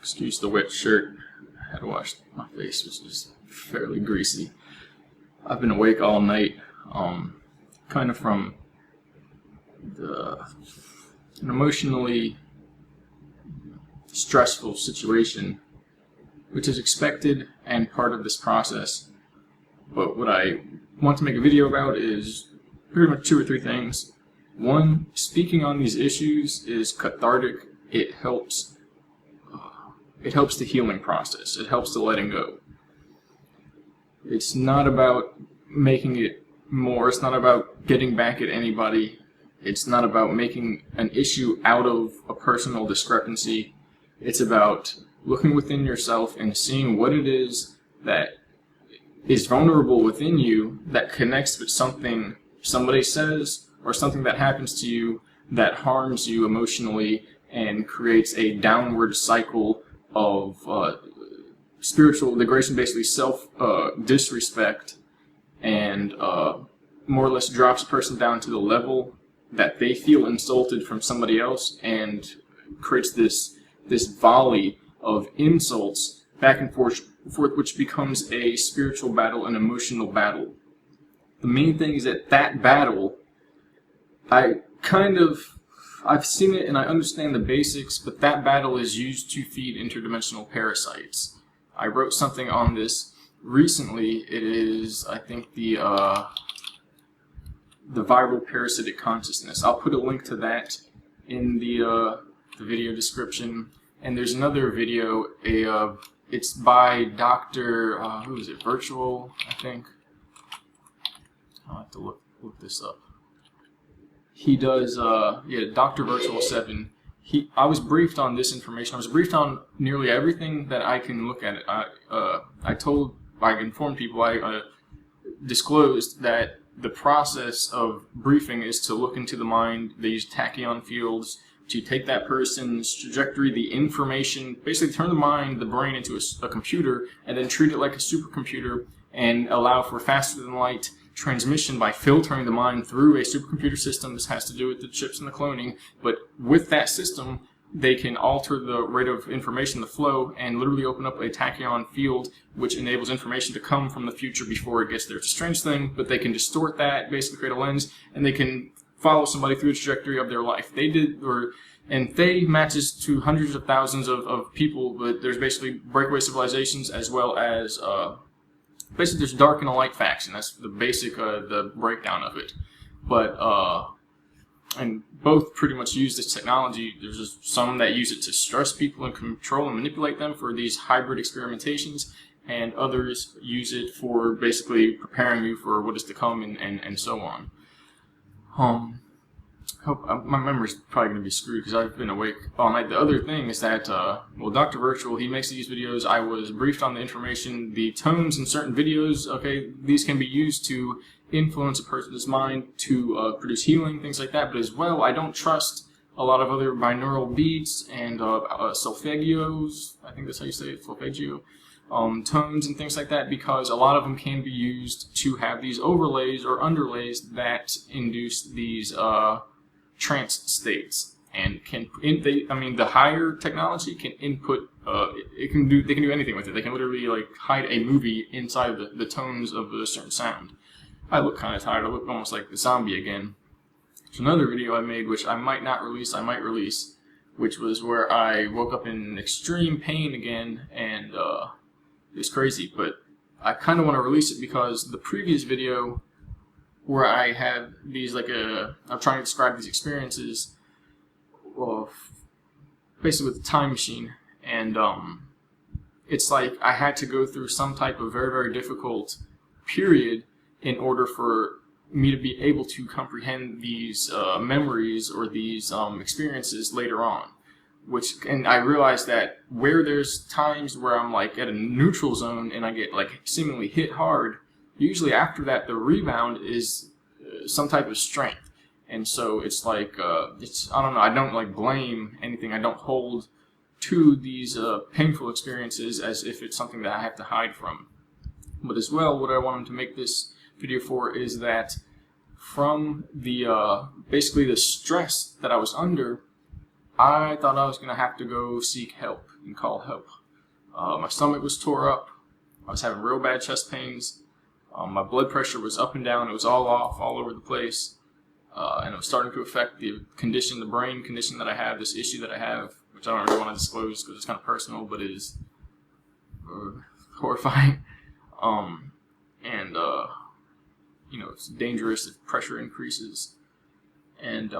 Excuse the wet shirt. I had to wash my face, which is fairly greasy. I've been awake all night, kind of from an emotionally stressful situation, which is expected and part of this process. But what I want to make a video about is pretty much 2 or 3 things. One, speaking on these issues is cathartic. It helps the healing process. It helps the letting go. It's not about making it more. It's not about getting back at anybody. It's not about making an issue out of a personal discrepancy. It's about looking within yourself and seeing what it is that is vulnerable within you that connects with something somebody says or something that happens to you that harms you emotionally and creates a downward cycle of spiritual degradation, basically self-disrespect, and more or less drops a person down to the level that they feel insulted from somebody else and creates this volley of insults back and forth, which becomes a spiritual battle, an emotional battle. The main thing is that battle, I've seen it and I understand the basics, but that battle is used to feed interdimensional parasites. I wrote something on this recently. It is, I think, the viral parasitic consciousness. I'll put a link to that in the video description. And there's another video. It's by Dr. Who is it? Virtual, I think. I'll have to look this up. He does, Dr. Virtual 7. I was briefed on this information. I was briefed on nearly everything that I can look at. I informed people, I disclosed that the process of briefing is to look into the mind. They use tachyon fields to take that person's trajectory, the information, basically turn the brain into a computer, and then treat it like a supercomputer and allow for faster than light transmission by filtering the mind through a supercomputer system. This has to do with the chips and the cloning, but with that system, they can alter the rate of information, the flow, and literally open up a tachyon field, which enables information to come from the future before it gets there. It's a strange thing, but they can distort that, basically create a lens, and they can follow somebody through the trajectory of their life. And they matches to hundreds of thousands of people, but there's basically breakaway civilizations as well as basically there's dark and a light faction. That's the basic the breakdown of it. But and both pretty much use this technology. There's just some that use it to stress people and control and manipulate them for these hybrid experimentations, and others use it for basically preparing you for what is to come and so on. My memory's probably going to be screwed because I've been awake all night. The other thing is that, Dr. Virtual, he makes these videos. I was briefed on the information, the tones in certain videos. Okay, these can be used to influence a person's mind to produce healing, things like that. But as well, I don't trust a lot of other binaural beats and solfeggios. I think that's how you say it, solfeggio. Tones and things like that, because a lot of them can be used to have these overlays or underlays that induce these trance states, and the higher technology can input. They can do anything with it. They can literally like hide a movie inside of the tones of a certain sound. I look kind of tired. I look almost like the zombie again. There's another video I made, which I might not release. I might release, which was where I woke up in extreme pain again, and it's crazy. But I kind of want to release it because the previous video, where I had these I'm trying to describe these experiences, basically with a time machine, and it's like I had to go through some type of very, very difficult period in order for me to be able to comprehend these memories or these experiences later on. And I realized that where there's times where I'm like at a neutral zone and I get like seemingly hit hard, usually after that the rebound is some type of strength. And so it's like I don't know, I don't like blame anything. I don't hold to these painful experiences as if it's something that I have to hide from. But as well, what I wanted to make this video for is that from the basically the stress that I was under, I thought I was going to have to go seek help and call help. My stomach was tore up. I was having real bad chest pains. My blood pressure was up and down. It was all off, all over the place. And it was starting to affect the condition, the brain condition that I have, this issue that I have, which I don't really want to disclose because it's kind of personal, but it is horrifying. It's dangerous if pressure increases. And,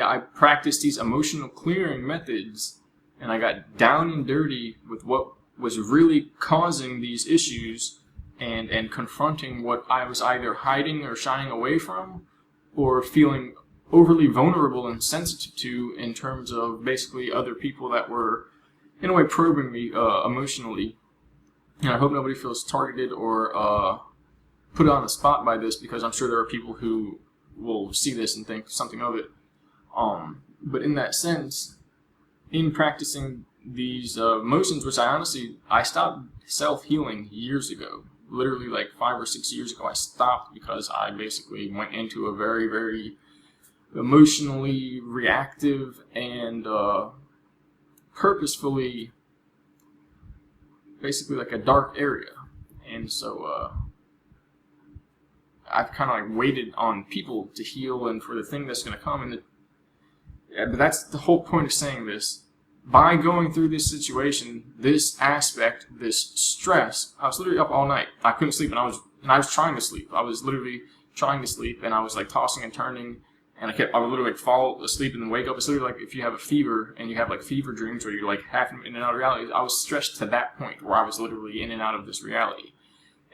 I practiced these emotional clearing methods, and I got down and dirty with what was really causing these issues and confronting what I was either hiding or shying away from or feeling overly vulnerable and sensitive to in terms of basically other people that were, in a way, probing me emotionally. And I hope nobody feels targeted or put on the spot by this, because I'm sure there are people who will see this and think something of it. But in that sense, in practicing these motions, which I stopped self-healing years ago. Literally like 5 or 6 years ago, I stopped because I basically went into a very, very emotionally reactive and purposefully, basically like a dark area. And so I've kind of like waited on people to heal and for the thing that's going to come. But that's the whole point of saying this. By going through this situation, this aspect, this stress, I was literally up all night. I couldn't sleep, and I was trying to sleep. I was literally trying to sleep, and I was like tossing and turning, and I would literally like fall asleep and then wake up. It's literally like if you have a fever and you have like fever dreams where you're like half in and out of reality. I was stressed to that point where I was literally in and out of this reality,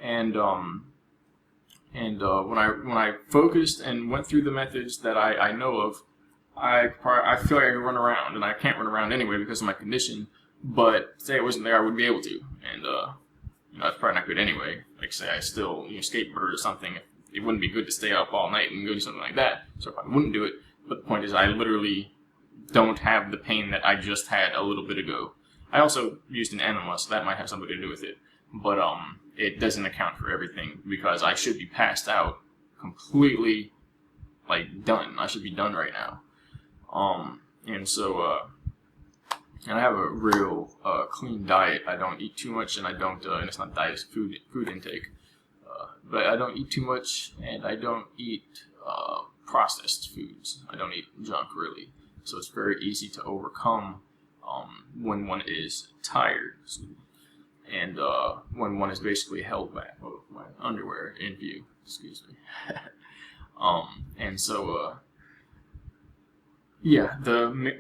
and when I focused and went through the methods that I know of, I feel like I can run around, and I can't run around anyway because of my condition. But say it wasn't there, I wouldn't be able to, and it's probably not good anyway. Like say I still skateboard or something, it wouldn't be good to stay up all night and go do something like that. So I wouldn't do it. But the point is, I literally don't have the pain that I just had a little bit ago. I also used an enema, so that might have something to do with it. But it doesn't account for everything because I should be passed out, completely like done. I should be done right now. And I have a real clean diet. I don't eat too much, and I don't, and it's not diet, it's food intake. But I don't eat too much, and I don't eat processed foods. I don't eat junk, really. So it's very easy to overcome when one is tired, and when one is basically held back. Oh, my underwear in view, excuse me.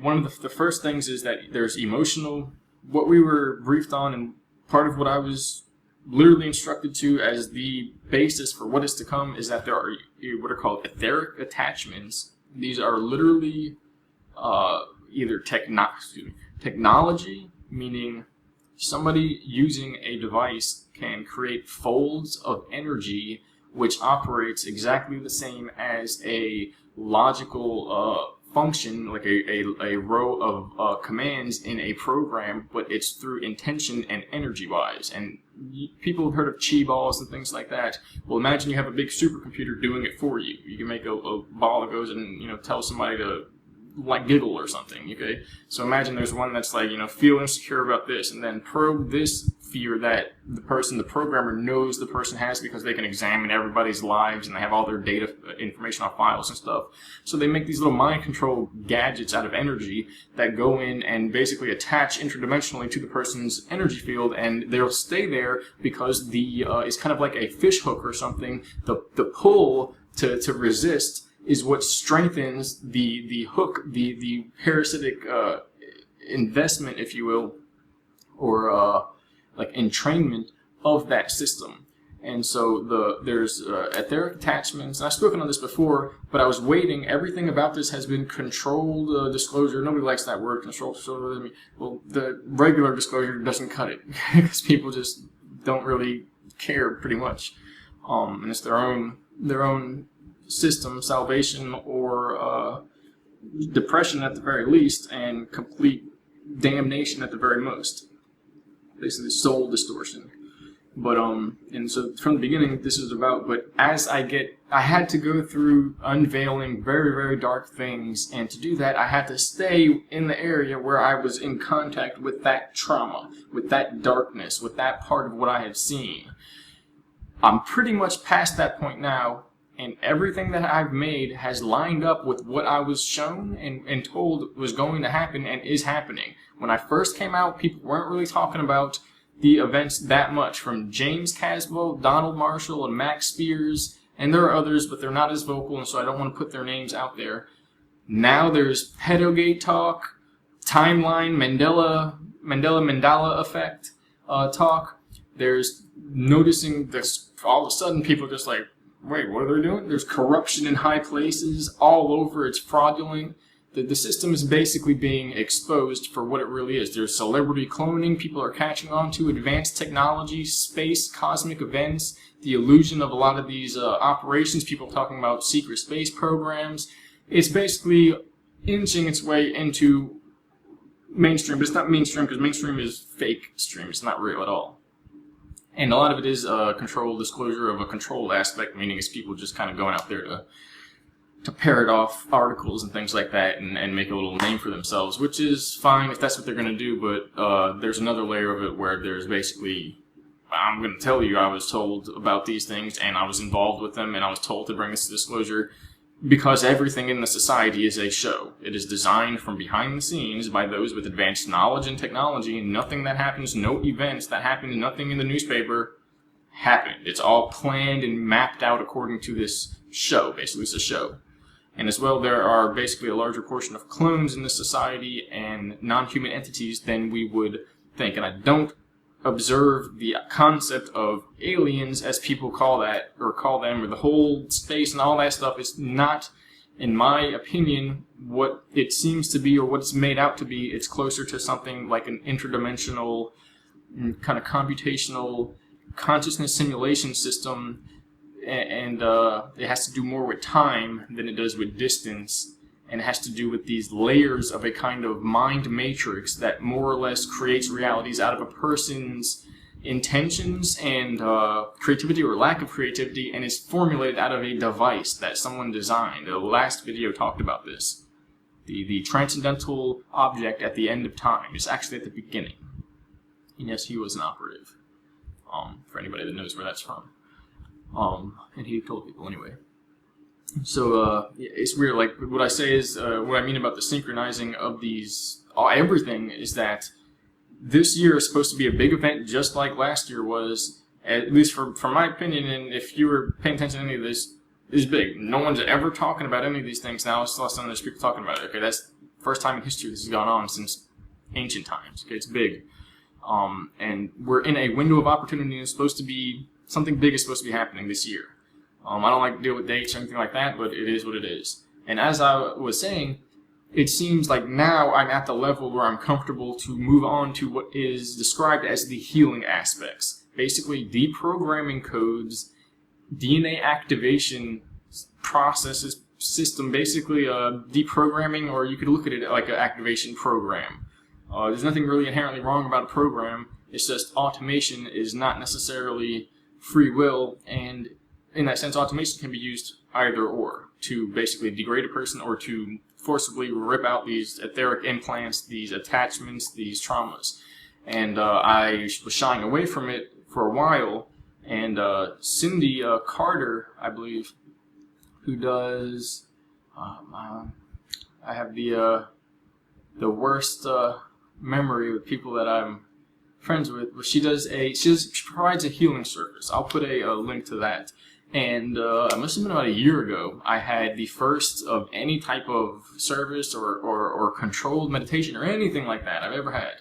One of the first things is that there's emotional, what we were briefed on, and part of what I was literally instructed to as the basis for what is to come is that there are what are called etheric attachments. These are literally either technology, meaning somebody using a device can create folds of energy which operates exactly the same as a logical function, like a row of commands in a program, but it's through intention and energy-wise. And people have heard of chi balls and things like that. Well, imagine you have a big supercomputer doing it for you. You can make a ball that goes and tell somebody to like giggle or something. Okay, so imagine there's one that's like feel insecure about this, and then probe this fear that the programmer knows the person has because they can examine everybody's lives and they have all their data information on files and stuff. So they make these little mind control gadgets out of energy that go in and basically attach interdimensionally to the person's energy field, and they'll stay there because it's kind of like a fish hook or something. The pull to resist is what strengthens the hook, the parasitic investment, if you will, or like entrainment of that system. And so there's etheric attachments, and I've spoken on this before, but I was waiting. Everything about this has been controlled disclosure. Nobody likes that word, controlled disclosure. Well, the regular disclosure doesn't cut it because people just don't really care, pretty much. And it's their own system, salvation or depression at the very least, and complete damnation at the very most. Basically, soul distortion. But and so from the beginning, this is about. But as I had to go through unveiling very, very dark things, and to do that, I had to stay in the area where I was in contact with that trauma, with that darkness, with that part of what I had seen. I'm pretty much past that point now, and everything that I've made has lined up with what I was shown and told was going to happen and is happening. When I first came out, people weren't really talking about the events that much, from James Caswell, Donald Marshall, and Max Spears, and there are others, but they're not as vocal, and so I don't want to put their names out there. Now there's pedogate talk, timeline, Mandela effect talk. There's noticing this, all of a sudden people are just like, wait, what are they doing? There's corruption in high places all over. It's fraudulent. The system is basically being exposed for what it really is. There's celebrity cloning. People are catching on to advanced technology, space, cosmic events, the illusion of a lot of these operations. People talking about secret space programs. It's basically inching its way into mainstream, but it's not mainstream because mainstream is fake stream. It's not real at all. And a lot of it is controlled disclosure of a controlled aspect, meaning it's people just kind of going out there to parrot off articles and things like that and make a little name for themselves, which is fine if that's what they're going to do, but there's another layer of it where there's basically, I'm going to tell you I was told about these things and I was involved with them and I was told to bring this to disclosure, because everything in the society is a show. It is designed from behind the scenes by those with advanced knowledge and technology, and nothing that happens, no events that happen, nothing in the newspaper happened. It's all planned and mapped out according to this show. Basically, it's a show. And as well, there are basically a larger portion of clones in this society and non-human entities than we would think. And I don't observe the concept of aliens, as people call that, or call them, or the whole space and all that stuff. It's not, in my opinion, what it seems to be or what it's made out to be. It's closer to something like an interdimensional, kind of computational consciousness simulation system, and it has to do more with time than it does with distance. And it has to do with these layers of a kind of mind matrix that more or less creates realities out of a person's intentions and creativity or lack of creativity, and is formulated out of a device that someone designed. The last video talked about this. The transcendental object at the end of time is actually at the beginning. And yes, he was an operative, for anybody that knows where that's from. And he told people anyway. So it's weird. Like, what I say is, what I mean about the synchronizing of these, everything, is that this year is supposed to be a big event, just like last year was. At least from my opinion, and if you were paying attention to any of this, is big. No one's ever talking about any of these things now. It's less than there's people talking about it. Okay, that's the first time in history this has gone on since ancient times. Okay, it's big, and we're in a window of opportunity. And it's supposed to be something big is supposed to be happening this year. I don't like to deal with dates or anything like that, but it is what it is. And as I was saying, it seems like now I'm at the level where I'm comfortable to move on to what is described as the healing aspects. Basically, deprogramming codes, DNA activation processes, system, basically deprogramming, or you could look at it like an activation program. There's nothing really inherently wrong about a program. It's just automation is not necessarily free will, and in that sense, automation can be used either or, to basically degrade a person or to forcibly rip out these etheric implants, these attachments, these traumas. And I was shying away from it for a while, and Cindy Carter, I believe, who does, I have the worst memory with people that I'm friends with, but she provides a healing service. I'll put a link to that. And it must have been about a year ago, I had the first of any type of service or controlled meditation or anything like that I've ever had.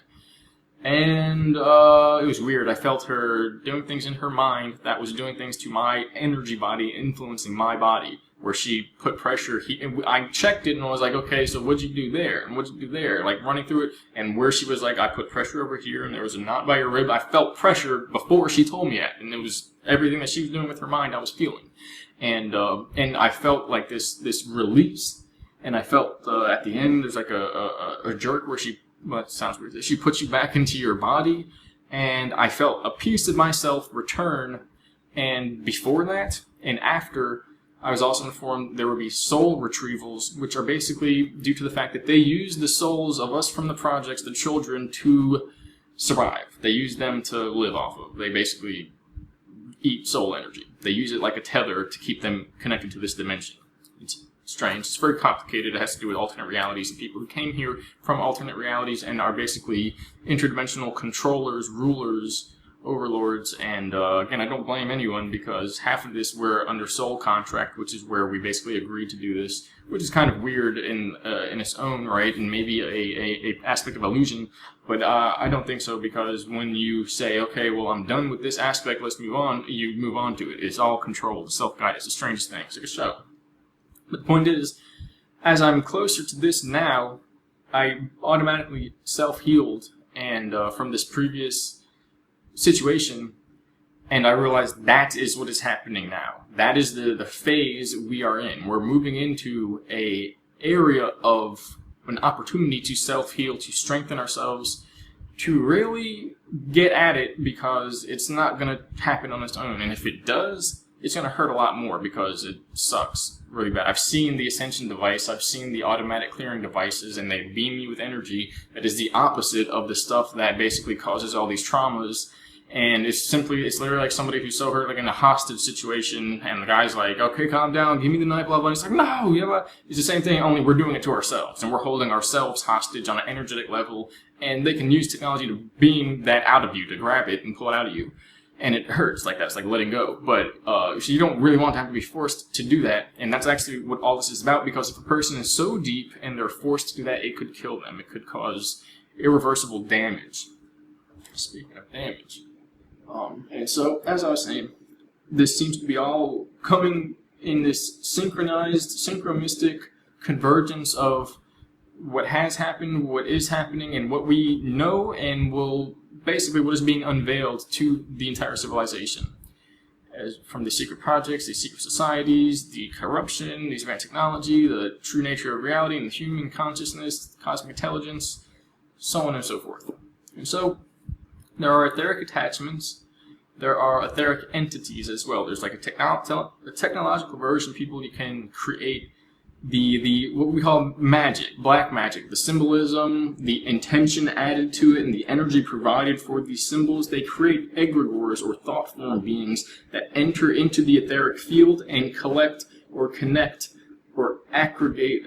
And it was weird. I felt her doing things in her mind that was doing things to my energy body, influencing my body, where she put pressure. I checked it and I was like, okay, so what'd you do there? And what'd you do there? Like, running through it, and where she was like, I put pressure over here, and there was a knot by your rib. I felt pressure before she told me that, and it was everything that she was doing with her mind I was feeling. And I felt like this release, and I felt at the end there's like a jerk where she, well, it sounds weird, she puts you back into your body, and I felt a piece of myself return. And before that and after, I was also informed there would be soul retrievals, which are basically due to the fact that they use the souls of us from the projects, the children, to survive. They use them to live off of. They basically eat soul energy. They use it like a tether to keep them connected to this dimension. It's strange. It's very complicated. It has to do with alternate realities and people who came here from alternate realities and are basically interdimensional controllers, rulers, overlords, and again, I don't blame anyone, because half of this we're under soul contract, which is where we basically agreed to do this, which is kind of weird in its own right, and maybe a aspect of illusion, but I don't think so, because when you say, okay, well, I'm done with this aspect, let's move on, you move on to it. It's all controlled, self-guided. It's the strangest thing. It's like a show. But the point is, as I'm closer to this now, I automatically self-healed, and from this previous situation, and I realized that is what is happening now. That is the phase we are in. We're moving into a area of an opportunity to self-heal, to strengthen ourselves, to really get at it, because it's not going to happen on its own. And if it does, it's going to hurt a lot more, because it sucks really bad. I've seen the Ascension device, I've seen the automatic clearing devices, and they beam you with energy that is the opposite of the stuff that basically causes all these traumas. And it's literally like somebody who's so hurt, like in a hostage situation, and the guy's like, okay, calm down, give me the knife, blah, blah. It's like, no, you know what? It's the same thing, only we're doing it to ourselves, and we're holding ourselves hostage on an energetic level, and they can use technology to beam that out of you, to grab it and pull it out of you. And it hurts like that. It's like letting go. But so you don't really want to have to be forced to do that, and that's actually what all this is about, because if a person is so deep and they're forced to do that, it could kill them. It could cause irreversible damage. Speaking of damage. And so, as I was saying, this seems to be all coming in this synchronized, synchromistic convergence of what has happened, what is happening, and what we know, and will basically what is being unveiled to the entire civilization. As from the secret projects, the secret societies, the corruption, the advanced technology, the true nature of reality, and the human consciousness, cosmic intelligence, so on and so forth. And so, there are etheric attachments. There are etheric entities as well. There's like a technological version. People can create the what we call magic, black magic, the symbolism, the intention added to it, and the energy provided for these symbols. They create egregores, or thought form beings, that enter into the etheric field and collect or connect or accrete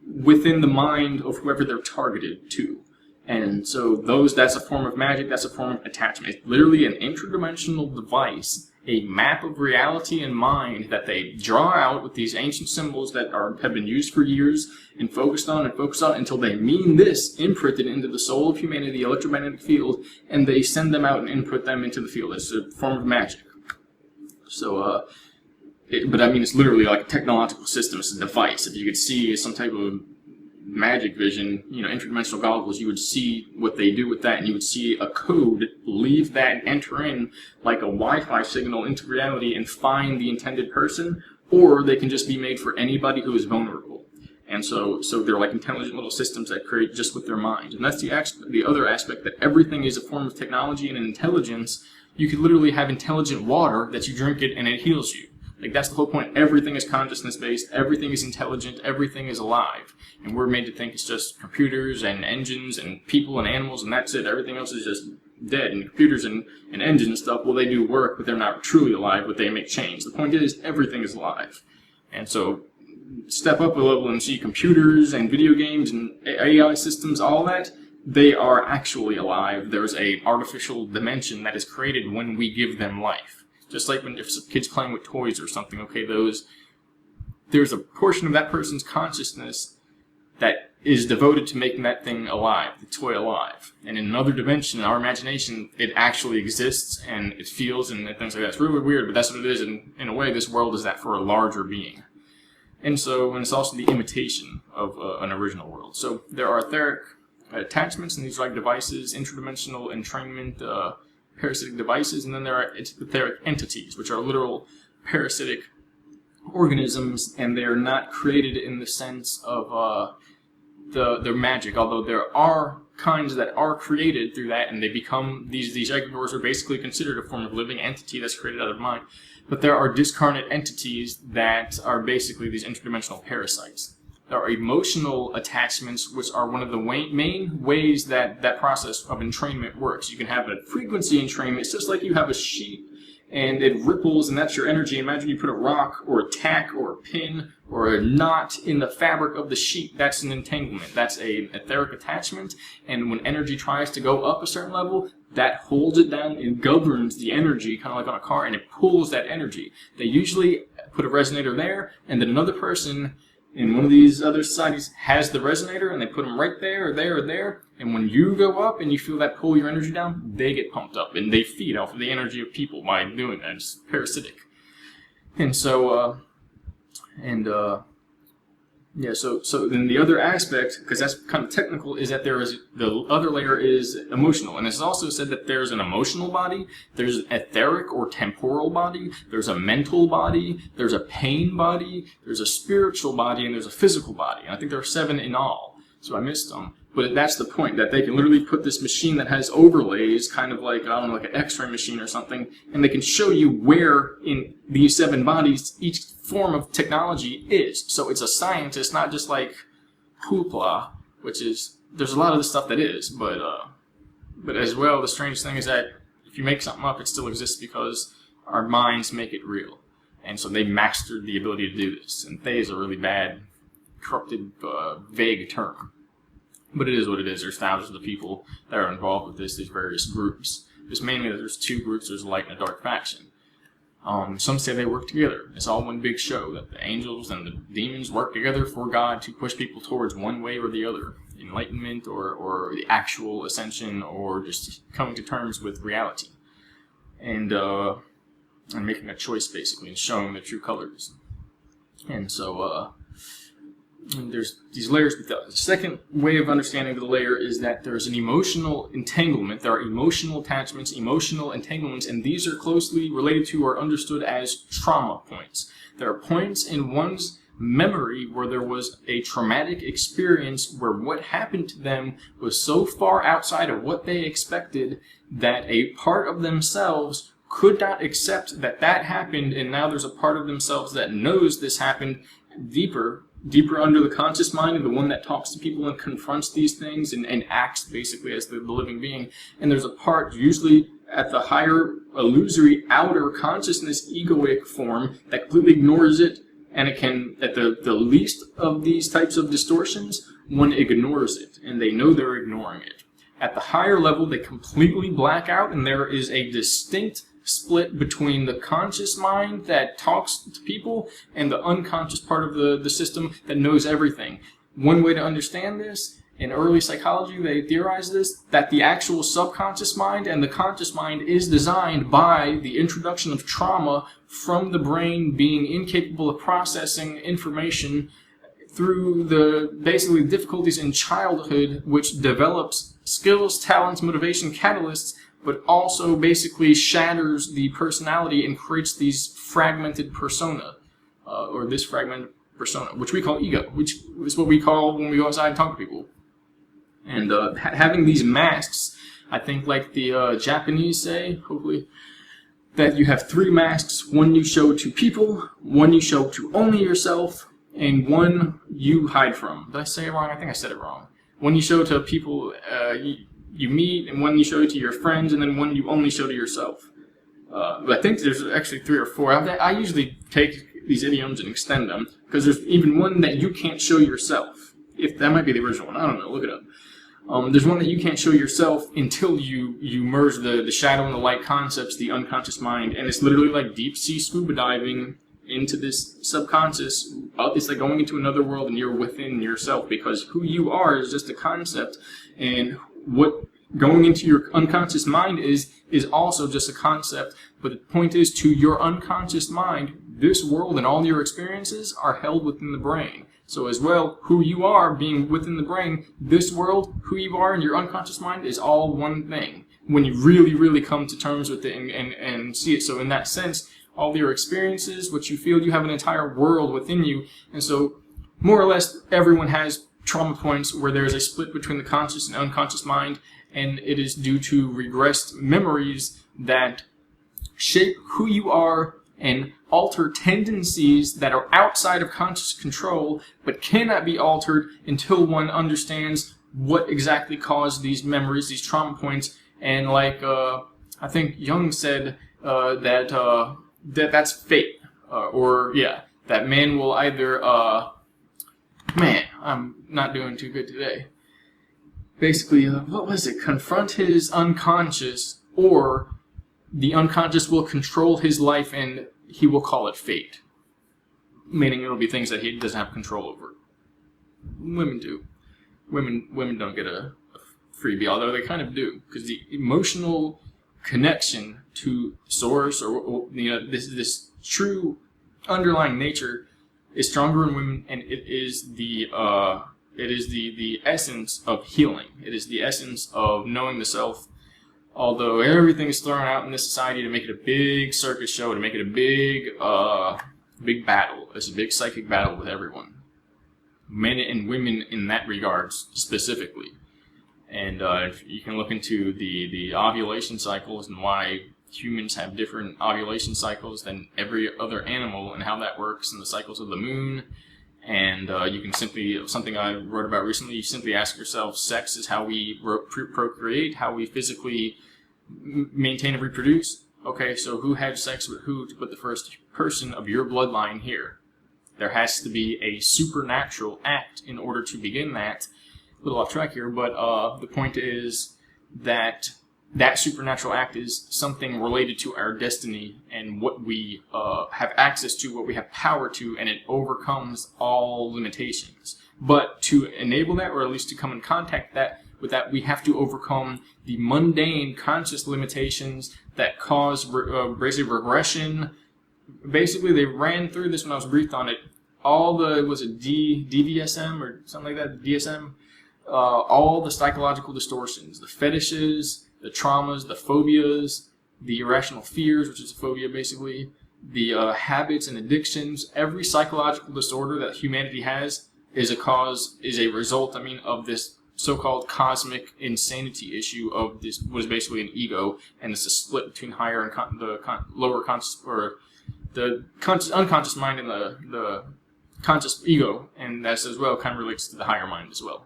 within the mind of whoever they're targeted to. And so that's a form of magic, that's a form of attachment. It's literally an interdimensional device, a map of reality and mind that they draw out with these ancient symbols that have been used for years and focused on until they mean this, imprinted into the soul of humanity, the electromagnetic field, and they send them out and input them into the field. It's a form of magic. So, but I mean, it's literally like a technological system. It's a device. If you could see some type of magic vision, interdimensional goggles, you would see what they do with that, and you would see a code leave that and enter in like a Wi-Fi signal into reality and find the intended person, or they can just be made for anybody who is vulnerable. And so they're like intelligent little systems that create just with their mind. And that's the other aspect, that everything is a form of technology and intelligence. You could literally have intelligent water that you drink it and it heals you. Like, that's the whole point. Everything is consciousness-based, everything is intelligent, everything is alive. And we're made to think it's just computers and engines and people and animals, and that's it. Everything else is just dead. And computers and engines and stuff, well, they do work, but they're not truly alive, but they make change. The point is, everything is alive. And so, step up a level and see computers and video games and AI systems, all that, they are actually alive. There's an artificial dimension that is created when we give them life. Just like if a kid's playing with toys or something, okay, there's a portion of that person's consciousness that is devoted to making that thing alive, the toy alive. And in another dimension, in our imagination, it actually exists and it feels and things like that. It's really weird, but that's what it is. And in a way, this world is that for a larger being. And it's also the imitation of an original world. So there are etheric attachments, and these are like devices, interdimensional entrainment, parasitic devices, and then there are etheric entities, which are literal parasitic organisms, and they're not created in the sense of the magic, although there are kinds that are created through that, and they become, these egregores are basically considered a form of living entity that's created out of mind. But there are discarnate entities that are basically these interdimensional parasites. There are emotional attachments, which are one of the main ways that that process of entrainment works. You can have a frequency entrainment. It's just like you have a sheet and it ripples, and that's your energy. Imagine you put a rock or a tack or a pin or a knot in the fabric of the sheet. That's an entanglement. That's an etheric attachment. And when energy tries to go up a certain level, that holds it down and governs the energy, kind of like on a car, and it pulls that energy. They usually put a resonator there, and then another person in one of these other societies has the resonator, and they put them right there or there or there, and when you go up and you feel that pull your energy down, they get pumped up, and they feed off of the energy of people by doing that. It's parasitic. And so, yeah, so then the other aspect, because that's kind of technical, is that there is, the other layer is emotional. And it's also said that there's an emotional body, there's an etheric or temporal body, there's a mental body, there's a pain body, there's a spiritual body, and there's a physical body. And I think there are 7 in all, so I missed them. But that's the point, that they can literally put this machine that has overlays, kind of like, I don't know, like an x-ray machine or something, and they can show you where in these 7 bodies each form of technology is. So it's a science. It's not just like hoopla, which is, there's a lot of the stuff that is, but as well, the strange thing is that if you make something up, it still exists because our minds make it real. And so they mastered the ability to do this. And they is a really bad, corrupted, vague term. But it is what it is. There's thousands of people that are involved with this, these various groups. It's mainly that there's 2 groups. There's a light and a dark faction. Some say they work together. It's all one big show, that the angels and the demons work together for God to push people towards one way or the other. Enlightenment or the actual ascension, or just coming to terms with reality. And making a choice, basically, and showing the true colors. And so, and there's these layers. But the second way of understanding the layer is that there's an emotional entanglement. There are emotional attachments, emotional entanglements, and these are closely related to or understood as trauma points. There are points in one's memory where there was a traumatic experience where what happened to them was so far outside of what they expected that a part of themselves could not accept that that happened, and now there's a part of themselves that knows this happened deeper under the conscious mind, and the one that talks to people and confronts these things and acts basically as the living being. And there's a part, usually at the higher illusory outer consciousness egoic form, that completely ignores it, and it can, at the least of these types of distortions, one ignores it, and they know they're ignoring it. At the higher level, they completely black out, and there is a distinct split between the conscious mind that talks to people and the unconscious part of the system that knows everything. One way to understand this, in early psychology they theorized this, that the actual subconscious mind and the conscious mind is designed by the introduction of trauma from the brain being incapable of processing information through the basically difficulties in childhood, which develops skills, talents, motivation, catalysts, but also basically shatters the personality and creates these fragmented persona, or this fragmented persona, which we call ego, which is what we call when we go outside and talk to people. And having these masks, I think like the Japanese say, hopefully, that you have 3 masks: one you show to people, one you show to only yourself, and one you hide from. Did I say it wrong? I think I said it wrong. One you show to people you meet, and one you show to your friends, and then one you only show to yourself. But I think there's actually 3 or 4. I usually take these idioms and extend them, because there's even one that you can't show yourself. If that might be the original one, I don't know, look it up. There's one that you can't show yourself until you merge the shadow and the light concepts, the unconscious mind, and it's literally like deep sea scuba diving into this subconscious. It's like going into another world, and you're within yourself, because who you are is just a concept, and what going into your unconscious mind is also just a concept. But the point is, to your unconscious mind, this world and all your experiences are held within the brain. So as well, who you are being within the brain, this world, who you are in your unconscious mind is all one thing, when you really, really come to terms with it and see it. So in that sense, all your experiences, what you feel, you have an entire world within you. And so more or less everyone has trauma points where there is a split between the conscious and unconscious mind, and it is due to regressed memories that shape who you are and alter tendencies that are outside of conscious control but cannot be altered until one understands what exactly caused these memories, these trauma points. And like I think Jung said that's fate, that man will either man, I'm not doing too good today. Basically, what was it? Confront his unconscious, or the unconscious will control his life and he will call it fate. Meaning it'll be things that he doesn't have control over. Women do. Women don't get a freebie, although they kind of do, because the emotional connection to source, or this true underlying nature, is stronger in women, and it is the essence of healing. It is the essence of knowing the self. Although everything is thrown out in this society to make it a big circus show, to make it a big battle. It's a big psychic battle with everyone, men and women in that regards specifically. And you can look into the ovulation cycles and why humans have different ovulation cycles than every other animal, and how that works, and the cycles of the moon. And you can simply, something I wrote about recently, you simply ask yourself, sex is how we procreate, how we physically maintain and reproduce. Okay, so who had sex with who to put the first person of your bloodline here? There has to be a supernatural act in order to begin that. A little off track here, but the point is that that supernatural act is something related to our destiny and what we have access to, what we have power to, and it overcomes all limitations. But to enable that, or at least to come in contact with that, we have to overcome the mundane conscious limitations that cause basically regression. Basically, they ran through this when I was briefed on it. All the, was it DVSM or something like that, DSM? All the psychological distortions, the fetishes, the traumas, the phobias, the irrational fears, which is a phobia basically, the habits and addictions, every psychological disorder that humanity has is a result of this so-called cosmic insanity issue of this, what is basically an ego, and it's a split between higher and lower conscious, or the unconscious mind and the conscious ego, and that as well kind of relates to the higher mind as well.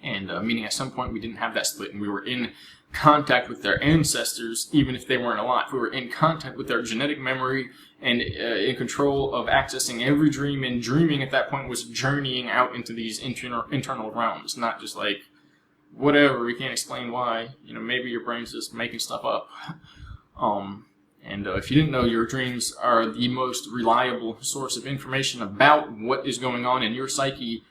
And meaning at some point we didn't have that split, and we were in contact with their ancestors, even if they weren't alive. We were in contact with their genetic memory and in control of accessing every dream, and dreaming at that point was journeying out into these internal realms, not just like, whatever, we can't explain why, maybe your brain's just making stuff up. And if you didn't know, your dreams are the most reliable source of information about what is going on in your psyche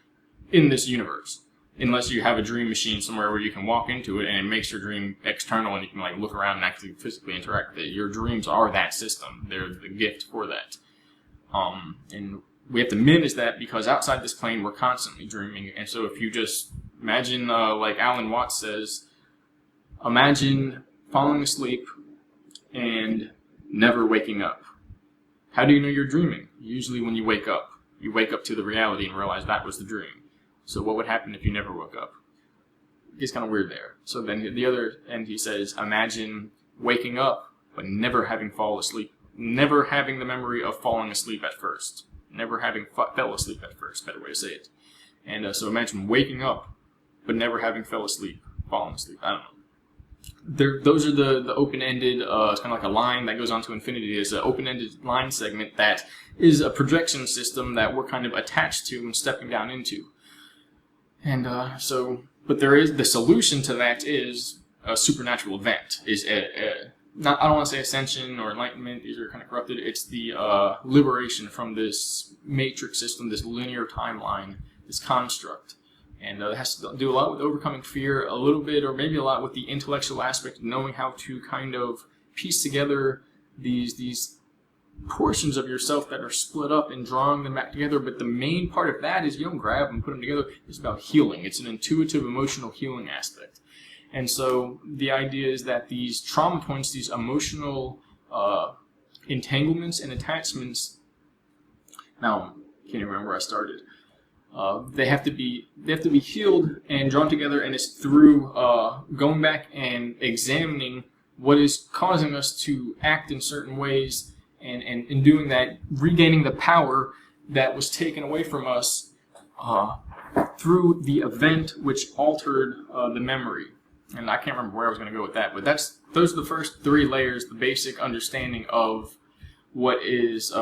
in this universe. Unless you have a dream machine somewhere where you can walk into it and it makes your dream external and you can look around and actually physically interact with it. Your dreams are that system. They're the gift for that. And we have to manage that, because outside this plane we're constantly dreaming. And so if you just imagine, like Alan Watts says, imagine falling asleep and never waking up. How do you know you're dreaming? Usually when you wake up. You wake up to the reality and realize that was the dream. So what would happen if you never woke up? It gets kind of weird there. So then the other end, he says, imagine waking up but never having fallen asleep. Never having the memory of falling asleep at first. Never having fell asleep at first, better way to say it. And so imagine waking up but never having fallen asleep. I don't know. Those are the open-ended, it's kind of like a line that goes on to infinity. It's an open-ended line segment that is a projection system that we're kind of attached to and stepping down into. And but there is, the solution to that is a supernatural event. I don't want to say ascension or enlightenment, these are kind of corrupted. It's the liberation from this matrix system, this linear timeline, this construct. And it has to do a lot with overcoming fear, a little bit, or maybe a lot with the intellectual aspect of knowing how to kind of piece together these portions of yourself that are split up and drawing them back together. But the main part of that is you don't grab them and put them together. It's about healing. It's an intuitive, emotional healing aspect. And so the idea is that these trauma points, these emotional entanglements and attachments, now I can't even remember where I started. They have to be healed and drawn together, and it's through going back and examining what is causing us to act in certain ways, and in doing that, regaining the power that was taken away from us through the event which altered the memory. And I can't remember where I was going to go with that, but those are the first 3 layers, the basic understanding of what is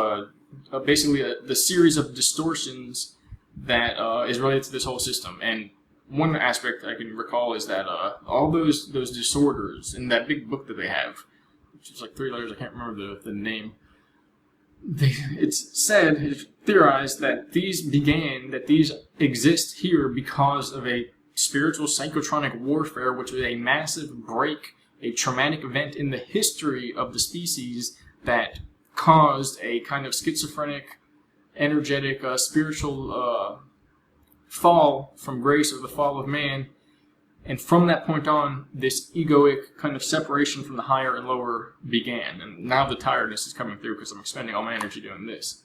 basically the series of distortions that is related to this whole system. And one aspect I can recall is that all those disorders in that big book that they have, which is like 3 layers, I can't remember the name. It's theorized that these exist here because of a spiritual psychotronic warfare, which was a massive break, a traumatic event in the history of the species that caused a kind of schizophrenic, energetic, spiritual fall from grace, or the fall of man. And from that point on, this egoic kind of separation from the higher and lower began. And now the tiredness is coming through because I'm expending all my energy doing this.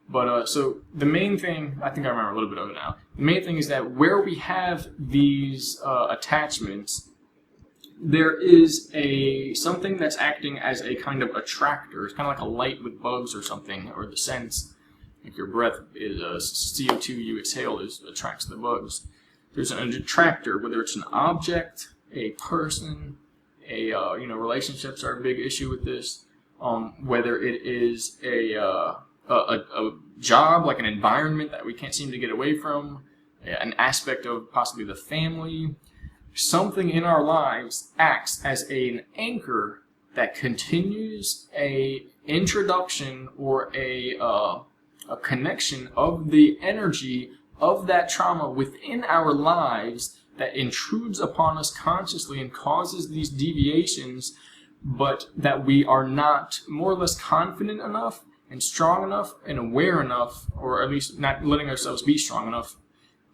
But so the main thing, I think I remember a little bit of it now. The main thing is that where we have these attachments, there is something that's acting as a kind of attractor. It's kind of like a light with bugs or something, or the sense. Like your breath is CO2 you exhale attracts the bugs. There's an attractor, whether it's an object, a person, relationships are a big issue with this. Whether it is a job, like an environment that we can't seem to get away from, an aspect of possibly the family. Something in our lives acts as an anchor that continues a introduction or a connection of the energy of that trauma within our lives that intrudes upon us consciously and causes these deviations, but that we are not more or less confident enough and strong enough and aware enough, or at least not letting ourselves be strong enough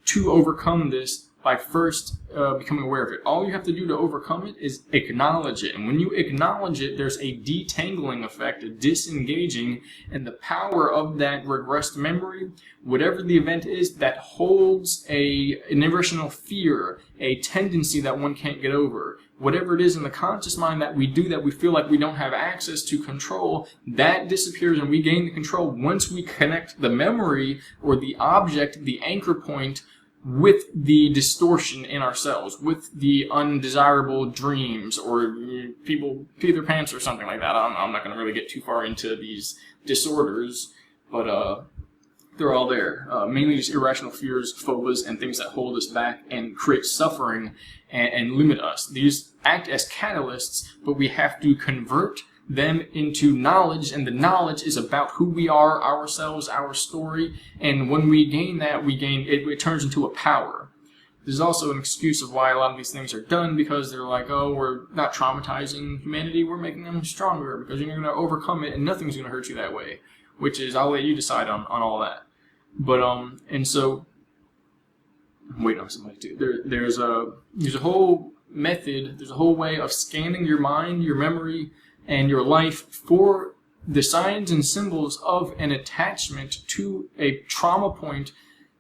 to overcome this by first becoming aware of it. All you have to do to overcome it is acknowledge it. And when you acknowledge it, there's a detangling effect, a disengaging, and the power of that regressed memory, whatever the event is, that holds an irrational fear, a tendency that one can't get over. Whatever it is in the conscious mind that we do that we feel like we don't have access to control, that disappears and we gain the control once we connect the memory or the object, the anchor point, with the distortion in ourselves, with the undesirable dreams, or people pee their pants or something like that. I'm not going to really get too far into these disorders, but they're all there. Mainly just irrational fears, phobias, and things that hold us back and create suffering and limit us. These act as catalysts, but we have to convert them into knowledge, and the knowledge is about who we are, ourselves, our story, and when we gain that, it turns into a power. There's also an excuse of why a lot of these things are done, because they're like, oh, we're not traumatizing humanity, we're making them stronger, because you're going to overcome it, and nothing's going to hurt you that way, which is, I'll let you decide on all that. But, and so, I'm waiting on somebody too. There's a whole method, there's a whole way of scanning your mind, your memory, and your life for the signs and symbols of an attachment to a trauma point,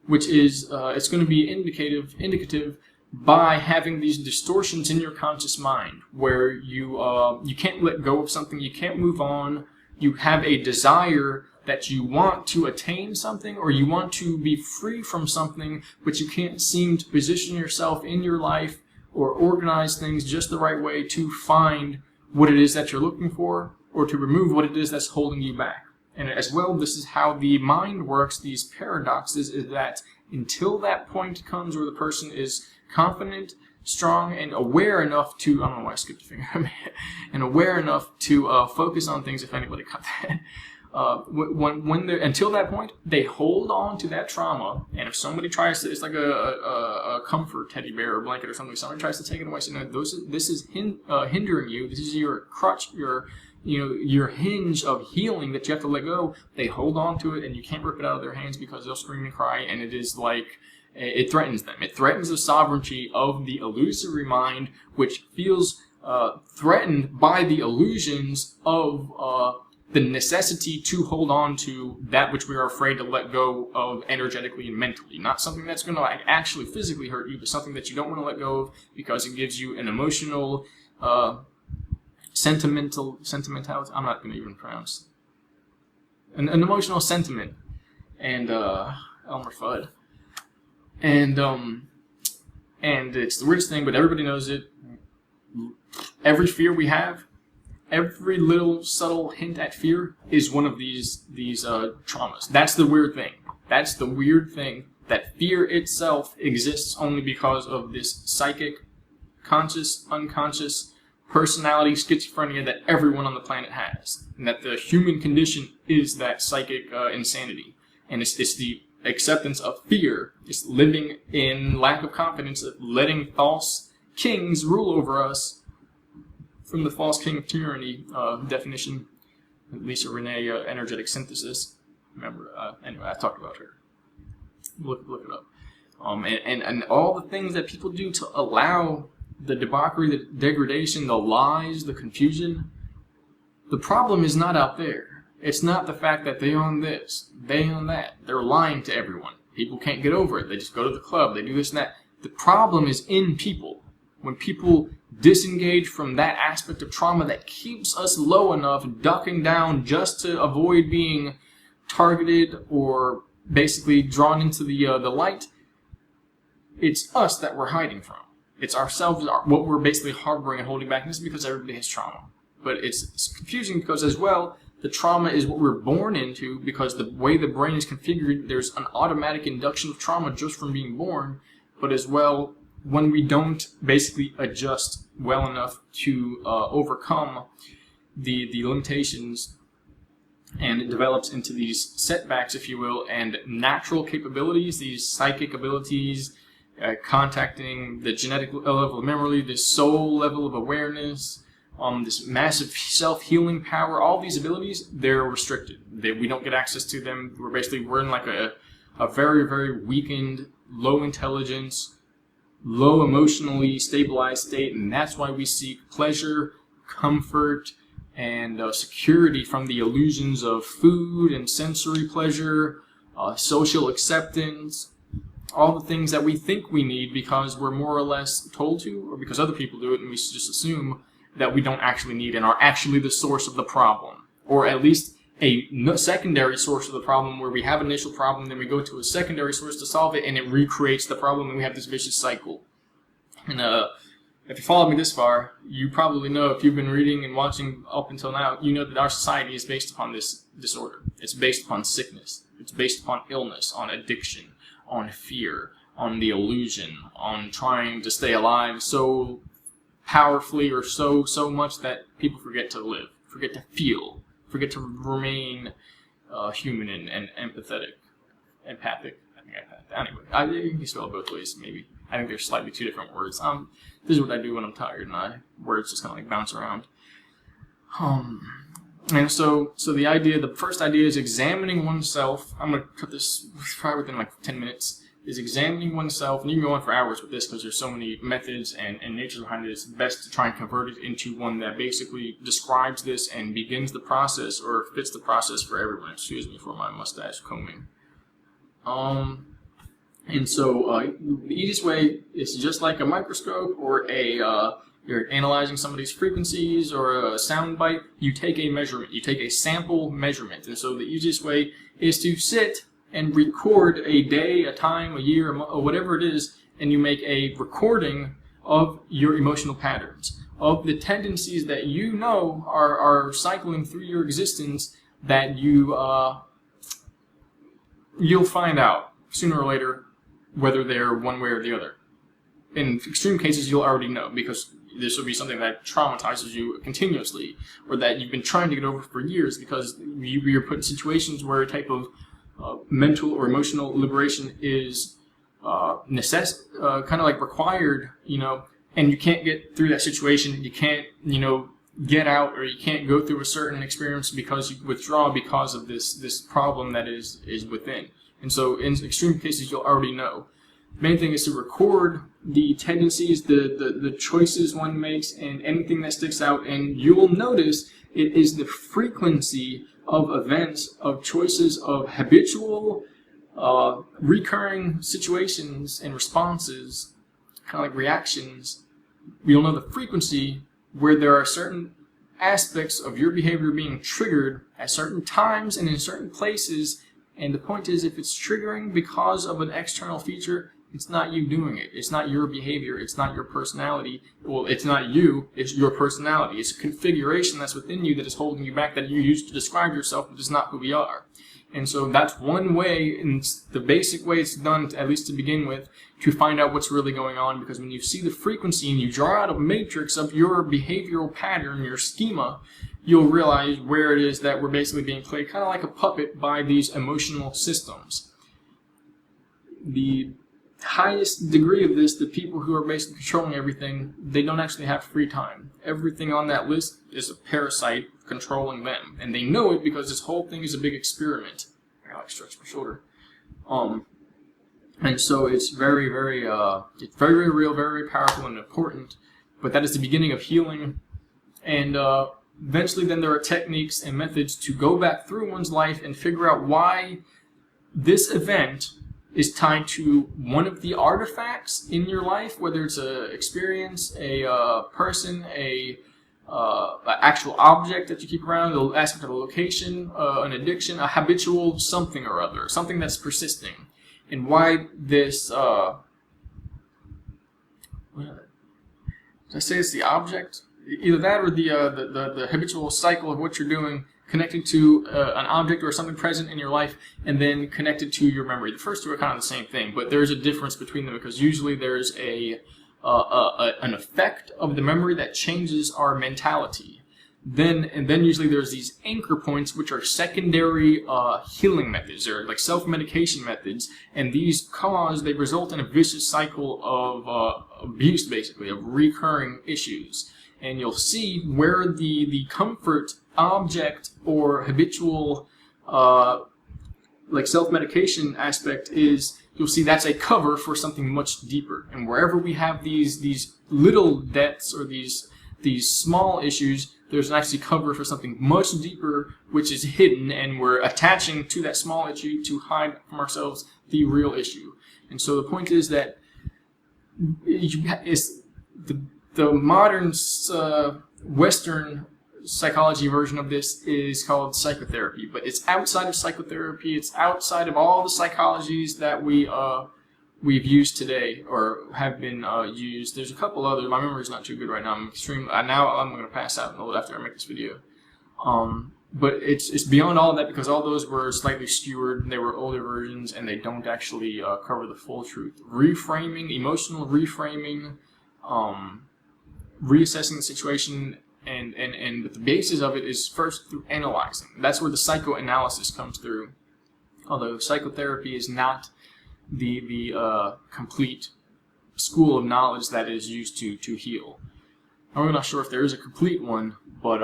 which is it's going to be indicative by having these distortions in your conscious mind, where you can't let go of something, you can't move on, you have a desire that you want to attain something, or you want to be free from something, but you can't seem to position yourself in your life or organize things just the right way to find what it is that you're looking for, or to remove what it is that's holding you back. And as well, this is how the mind works, these paradoxes, is that until that point comes where the person is confident, strong, and aware enough to, I don't know why I skipped a finger, and aware enough to focus on things, if anybody caught that. Until that point, they hold on to that trauma, and if somebody tries to, it's like a comfort teddy bear or blanket or something, somebody tries to take it away, so no, this is hindering you, this is your crutch, your hinge of healing that you have to let go. They hold on to it, and you can't rip it out of their hands, because they'll scream and cry, and it is like, it threatens them. It threatens the sovereignty of the illusory mind, which feels threatened by the illusions of the necessity to hold on to that which we are afraid to let go of energetically and mentally. Not something that's going to like actually physically hurt you, but something that you don't want to let go of because it gives you an emotional, sentimentality. I'm not going to even pronounce. An emotional sentiment. And, Elmer Fudd. And it's the weirdest thing, but everybody knows it. Every fear we have, every little subtle hint at fear is one of these traumas. That's the weird thing. That's the weird thing, that fear itself exists only because of this psychic, conscious, unconscious personality schizophrenia that everyone on the planet has. And that the human condition is that psychic insanity. And it's the acceptance of fear. It's living in lack of confidence, letting false kings rule over us. From the false king of tyranny definition, Lisa Renee, energetic synthesis. Remember, anyway, I talked about her. Look it up. And all the things that people do to allow the debauchery, the degradation, the lies, the confusion. The problem is not out there. It's not the fact that they own this, they own that. They're lying to everyone. People can't get over it. They just go to the club. They do this and that. The problem is in people. When people disengage from that aspect of trauma that keeps us low enough, ducking down just to avoid being targeted or basically drawn into the light, it's us that we're hiding from. It's ourselves, what we're basically harboring and holding back. And this is because everybody has trauma. But it's confusing because as well, the trauma is what we're born into, because the way the brain is configured, there's an automatic induction of trauma just from being born. But as well, when we don't basically adjust well enough to overcome the limitations, and it develops into these setbacks, if you will, and natural capabilities, these psychic abilities, contacting the genetic level of memory, this soul level of awareness, this massive self-healing power, all these abilities, they're restricted. We don't get access to them. We're in like a very, very weakened, low intelligence, low emotionally stabilized state, and that's why we seek pleasure, comfort, and security from the illusions of food and sensory pleasure, social acceptance, all the things that we think we need because we're more or less told to, or because other people do it and we just assume that we don't actually need and are actually the source of the problem. Or at least a secondary source of the problem, where we have an initial problem, then we go to a secondary source to solve it, and it recreates the problem, and we have this vicious cycle. And if you followed me this far, you probably know, if you've been reading and watching up until now, you know that our society is based upon this disorder. It's based upon sickness. It's based upon illness, on addiction, on fear, on the illusion, on trying to stay alive so powerfully or so much that people forget to live, forget to feel, forget to remain human and empathic. Empathic? I think anyway, you can spell it both ways, maybe. I think they're slightly two different words. This is what I do when I'm tired, and words just kind of like bounce around. And so the first idea is examining oneself. I'm going to cut this probably within like 10 minutes. Is examining oneself, and you can go on for hours with this because there's so many methods and natures behind it. It's best to try and convert it into one that basically describes this and begins the process, or fits the process for everyone. Excuse me for my mustache combing. And so the easiest way is just like a microscope or you're analyzing somebody's frequencies or a sound bite. You take a measurement. You take a sample measurement. And so the easiest way is to sit and record a day, a time, a year, or whatever it is, and you make a recording of your emotional patterns, of the tendencies that you know are cycling through your existence, that you'll find out sooner or later whether they're one way or the other. In extreme cases, you'll already know, because this will be something that traumatizes you continuously, or that you've been trying to get over for years, because you're put in situations where a type of mental or emotional liberation is kind of like required, and you can't get through that situation. You can't, get out, or you can't go through a certain experience because you withdraw because of this problem that is within. And so in extreme cases, you'll already know. main thing is to record the tendencies, the choices one makes, and anything that sticks out. And you will notice it is the frequency of events, of choices, of habitual, recurring situations and responses, kind of like reactions. You'll know the frequency where there are certain aspects of your behavior being triggered at certain times and in certain places. And the point is, if it's triggering because of an external feature, it's not you doing it. It's not your behavior. It's not your personality. Well, it's not you. It's your personality. It's a configuration that's within you that is holding you back, that you use to describe yourself, but it's not who we are. And so that's one way, and the basic way it's done, at least to begin with, to find out what's really going on. Because when you see the frequency and you draw out a matrix of your behavioral pattern, your schema, you'll realize where it is that we're basically being played kind of like a puppet by these emotional systems. The highest degree of this, the people who are basically controlling everything, they don't actually have free time. Everything on that list is a parasite controlling them, and they know it because this whole thing is a big experiment. I gotta stretch my shoulder. And so it's very, very real, very powerful and important. But that is the beginning of healing, and eventually, then there are techniques and methods to go back through one's life and figure out why this event is tied to one of the artifacts in your life, whether it's an experience, a person, an actual object that you keep around, the aspect of a location, an addiction, a habitual something or other, something that's persisting, and why this. Did I say it's the object? Either that or the habitual cycle of what you're doing, connected to an object or something present in your life, and then connected to your memory. The first two are kind of the same thing, but there's a difference between them because usually there's an effect of the memory that changes our mentality. Then usually there's these anchor points, which are secondary healing methods, or like self-medication methods, and they result in a vicious cycle of abuse, basically, of recurring issues. And you'll see where the comfort object or habitual like self-medication aspect is. You'll see that's a cover for something much deeper. And wherever we have these little debts or these small issues, there's an actually cover for something much deeper, which is hidden, and we're attaching to that small issue to hide from ourselves the real issue. And so the point is that the modern Western psychology version of this is called psychotherapy, but it's outside of psychotherapy. It's outside of all the psychologies that we've used today or have been used. There's a couple others. My memory's not too good right now. Now I'm going to pass out after I make this video. But it's beyond all of that because all those were slightly skewered. They were older versions, and they don't actually cover the full truth. Reframing, emotional reframing, reassessing the situation, and the basis of it is first through analyzing. That's where the psychoanalysis comes through. Although psychotherapy is not the complete school of knowledge that is used to heal. I'm not sure if there is a complete one, but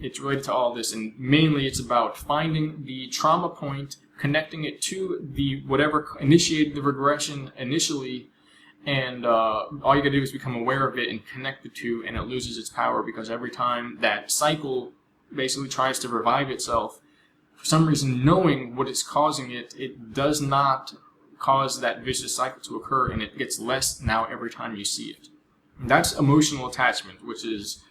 it's related to all this, and mainly it's about finding the trauma point, connecting it to the whatever initiated the regression initially, and all you gotta do is become aware of it and connect the two, and it loses its power because every time that cycle basically tries to revive itself, for some reason, knowing what is causing it, it does not cause that vicious cycle to occur, and it gets less now every time you see it. And that's emotional attachment, which is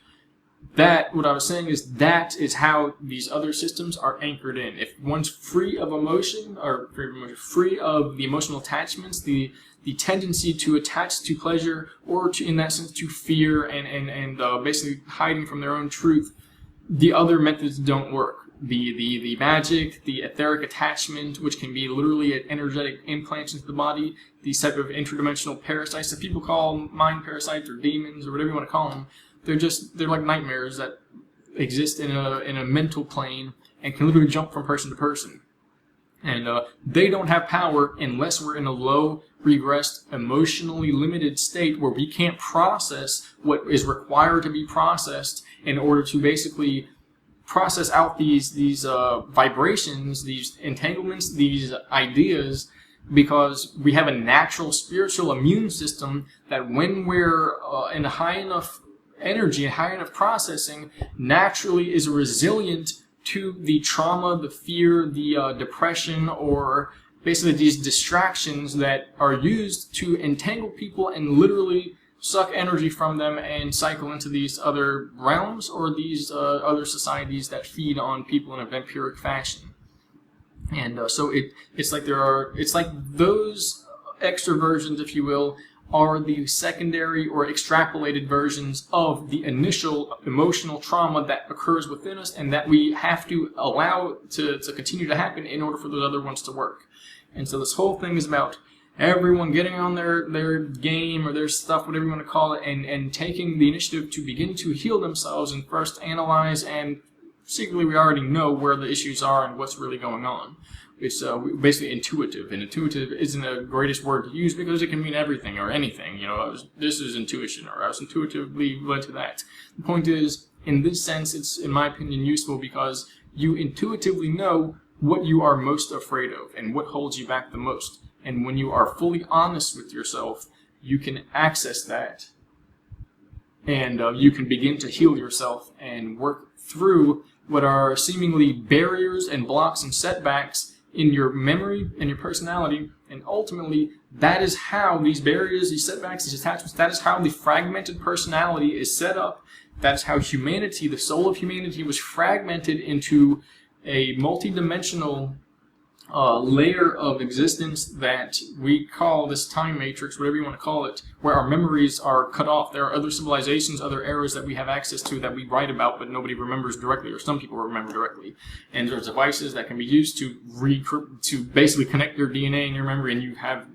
that, what I was saying is that is how these other systems are anchored in. If one's free of emotion, or free of the emotional attachments, the tendency to attach to pleasure, or to, in that sense, to fear and basically hiding from their own truth, the other methods don't work. The magic, the etheric attachment, which can be literally energetic implants into the body, these type of interdimensional parasites that people call mind parasites or demons or whatever you want to call them, they're like nightmares that exist in a mental plane and can literally jump from person to person. And they don't have power unless we're in a low, regressed, emotionally limited state where we can't process what is required to be processed in order to basically process out these vibrations, these entanglements, these ideas because we have a natural spiritual immune system that when we're in a high enough energy and high enough processing, naturally is resilient to the trauma, the fear, the depression, or basically these distractions that are used to entangle people and literally suck energy from them and cycle into these other realms or these other societies that feed on people in a vampiric fashion. And so it's like those extra versions, if you will, are the secondary or extrapolated versions of the initial emotional trauma that occurs within us and that we have to allow to continue to happen in order for those other ones to work. And so this whole thing is about everyone getting on their game or their stuff, whatever you want to call it, and taking the initiative to begin to heal themselves and first analyze, and secretly we already know where the issues are and what's really going on. It's basically intuitive, and intuitive isn't the greatest word to use because it can mean everything or anything. You know, this is intuition, or I was intuitively led to that. The point is, in this sense, it's, in my opinion, useful because you intuitively know what you are most afraid of and what holds you back the most. And when you are fully honest with yourself, you can access that, and you can begin to heal yourself and work through what are seemingly barriers and blocks and setbacks in your memory and your personality. And ultimately, that is how these barriers, these setbacks, these attachments, that is how the fragmented personality is set up. That is how humanity, the soul of humanity, was fragmented into a multi-dimensional layer of existence that we call this time matrix, whatever you want to call it, where our memories are cut off. There are other civilizations, other eras that we have access to that we write about, but nobody remembers directly, or some people remember directly. And there's devices that can be used to basically connect your DNA and your memory, and you have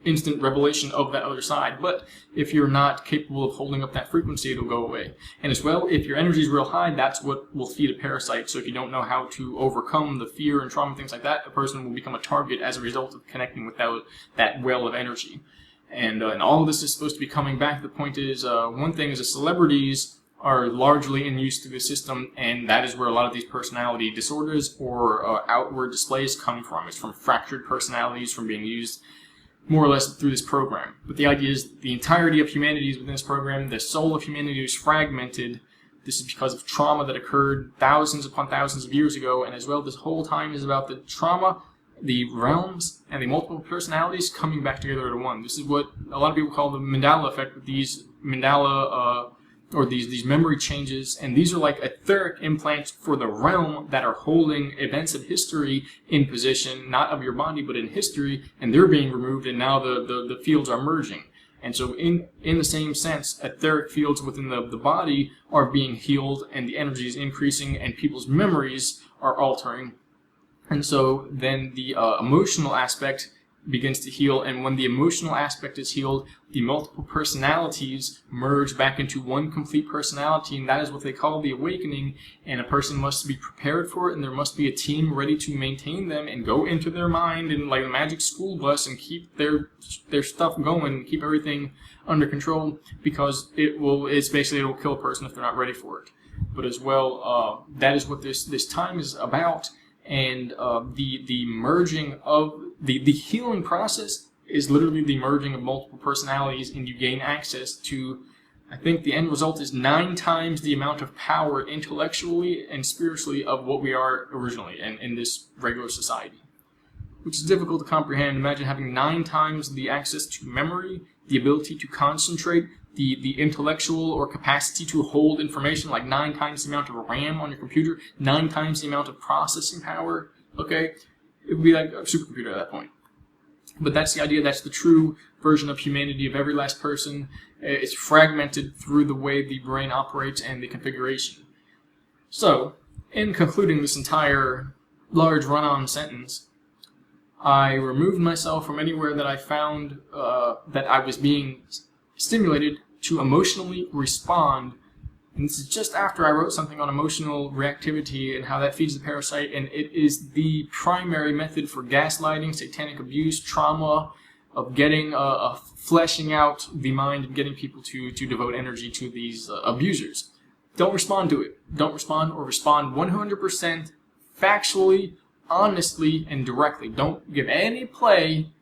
instant revelation of that other side. But if you're not capable of holding up that frequency, it'll go away. And as well, if your energy is real high, that's what will feed a parasite. So if you don't know how to overcome the fear and trauma and things like that, a person will become a target as a result of connecting with that well of energy. And all of this is supposed to be coming back. The point is, one thing is the celebrities are largely in use to the system, and that is where a lot of these personality disorders or outward displays come from. It's from fractured personalities, from being used more or less through this program. But the idea is the entirety of humanity is within this program. The soul of humanity is fragmented. This is because of trauma that occurred thousands upon thousands of years ago, and as well, this whole time is about the trauma, the realms, and the multiple personalities coming back together at one. This is what a lot of people call the Mandela effect, with these Mandela or these memory changes, and these are like etheric implants for the realm that are holding events of history in position, not of your body, but in history, and they're being removed, and now the fields are merging. And so in the same sense, etheric fields within the body are being healed, and the energy is increasing, and people's memories are altering. And so then the emotional aspect begins to heal, and when the emotional aspect is healed, the multiple personalities merge back into one complete personality, and that is what they call the awakening. And a person must be prepared for it, and there must be a team ready to maintain them and go into their mind and like a magic school bus and keep their stuff going and keep everything under control, because it will kill a person if they're not ready for it. But as well, that is what this time is about. And the merging of the healing process is literally the merging of multiple personalities, and you gain access to, I think the end result is 9 times the amount of power intellectually and spiritually of what we are originally in this regular society, which is difficult to comprehend. Imagine having 9 times the access to memory, the ability to concentrate, the intellectual or capacity to hold information, like 9 times the amount of RAM on your computer, 9 times the amount of processing power. Okay, it would be like a supercomputer at that point. But that's the idea. That's the true version of humanity, of every last person. It's fragmented through the way the brain operates and the configuration. So, in concluding this entire large run-on sentence, I removed myself from anywhere that I found that I was being stimulated to emotionally respond. And this is just after I wrote something on emotional reactivity and how that feeds the parasite, and it is the primary method for gaslighting, satanic abuse, trauma, of getting fleshing out the mind and getting people to devote energy to these abusers. Don't respond to it. Don't respond, or respond 100% factually, honestly, and directly. Don't give any play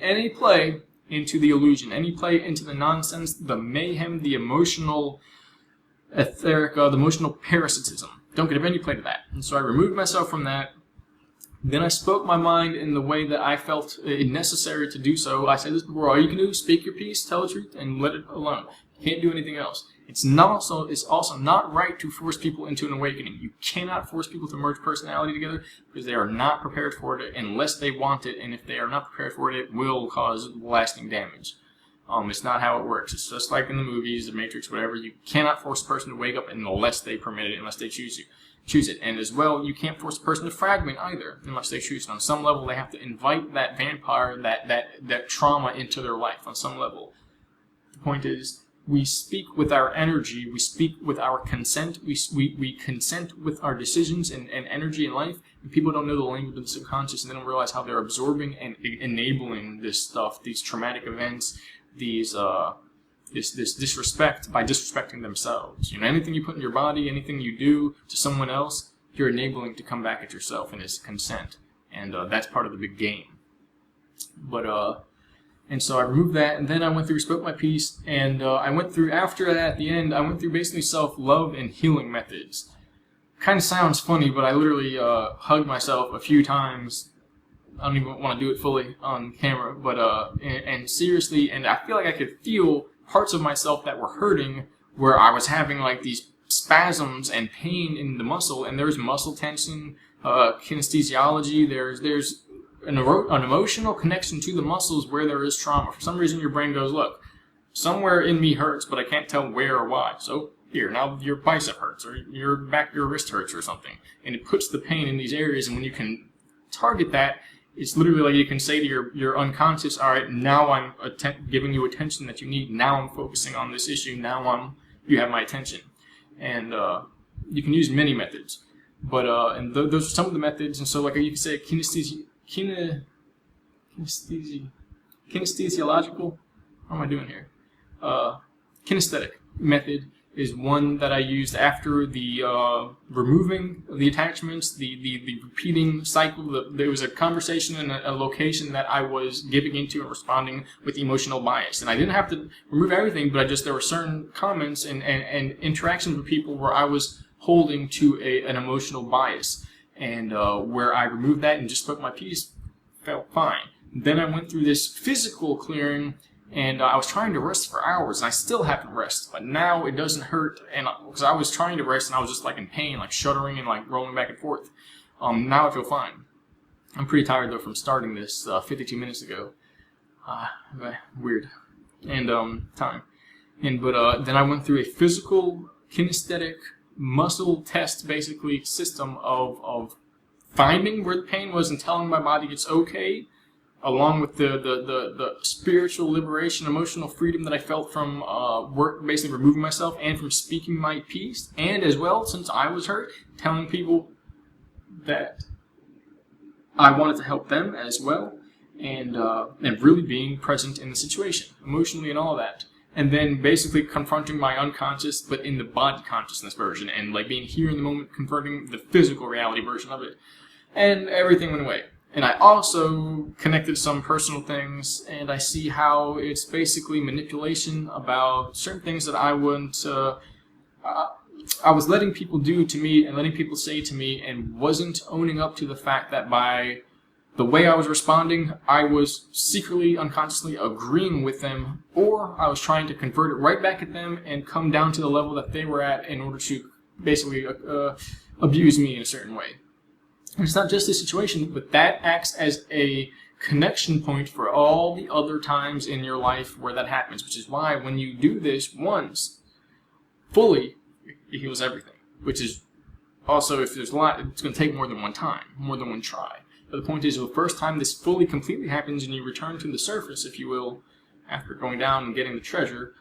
any play into the illusion, any play into the nonsense, the mayhem, the emotional etheric, the emotional parasitism. Don't give any play to that. And so I removed myself from that. Then I spoke my mind in the way that I felt it necessary to do so. I said this before, all you can do is speak your piece, tell the truth, and let it alone. You can't do anything else. It's also not right to force people into an awakening. You cannot force people to merge personality together because they are not prepared for it unless they want it, and if they are not prepared for it, it will cause lasting damage. It's not how it works. It's just like in the movies, the Matrix, whatever. You cannot force a person to wake up unless they permit it, unless they choose it. And as well, you can't force a person to fragment either, unless they choose it. On some level, they have to invite that vampire, that trauma into their life on some level. The point is, we speak with our energy, we speak with our consent, we consent with our decisions and energy in life, and people don't know the language of the subconscious, and they don't realize how they're absorbing and enabling this stuff, these traumatic events, this disrespect by disrespecting themselves. Anything you put in your body, anything you do to someone else, you're enabling to come back at yourself, and it's consent, and that's part of the big game. And so I removed that, and then I went through, spoke my piece, and I went through, after that, at the end, I went through basically self-love and healing methods. Kind of sounds funny, but I literally hugged myself a few times. I don't even want to do it fully on camera, but and seriously, and I feel like I could feel parts of myself that were hurting, where I was having like these spasms and pain in the muscle, and there's muscle tension, kinesthesiology, there's an emotional connection to the muscles where there is trauma. For some reason, your brain goes, look, somewhere in me hurts, but I can't tell where or why. So here, now your bicep hurts, or your wrist hurts or something. And it puts the pain in these areas, and when you can target that, it's literally like you can say to your unconscious, all right, now I'm giving you attention that you need. Now I'm focusing on this issue. Now you have my attention. And you can use many methods. But and those are some of the methods. And so like you can say kinesthesiological, how am I doing here? Kinesthetic method is one that I used after the removing of the attachments, the repeating cycle. There was a conversation in a location that I was giving into and responding with emotional bias. And I didn't have to remove everything, but there were certain comments and interactions with people where I was holding to an emotional bias. And where I removed that and just spoke my piece, felt fine. Then I went through this physical clearing, and I was trying to rest for hours, and I still haven't rested. But now it doesn't hurt, and because I was trying to rest, and I was just like in pain, like shuddering and like rolling back and forth. Now I feel fine. I'm pretty tired though from starting this 52 minutes ago. Weird. And time. But then I went through a physical, kinesthetic, muscle test basically system of finding where the pain was and telling my body it's okay, along with the spiritual liberation, emotional freedom that I felt from work, basically removing myself and from speaking my piece, and as well, since I was hurt, telling people that I wanted to help them as well, and really being present in the situation, emotionally and all that. And then basically confronting my unconscious, but in the body consciousness version, and like being here in the moment, confronting the physical reality version of it. And everything went away. And I also connected some personal things, and I see how it's basically manipulation about certain things that I wouldn't, I was letting people do to me and letting people say to me, and wasn't owning up to the fact that by the way I was responding, I was secretly, unconsciously agreeing with them, or I was trying to convert it right back at them and come down to the level that they were at in order to basically abuse me in a certain way. And it's not just this situation, but that acts as a connection point for all the other times in your life where that happens, which is why when you do this once, fully, it heals everything. Which is also, if there's a lot, it's going to take more than one time, more than one try. But the point is, the first time this fully, completely happens and you return to the surface, if you will, after going down and getting the treasure,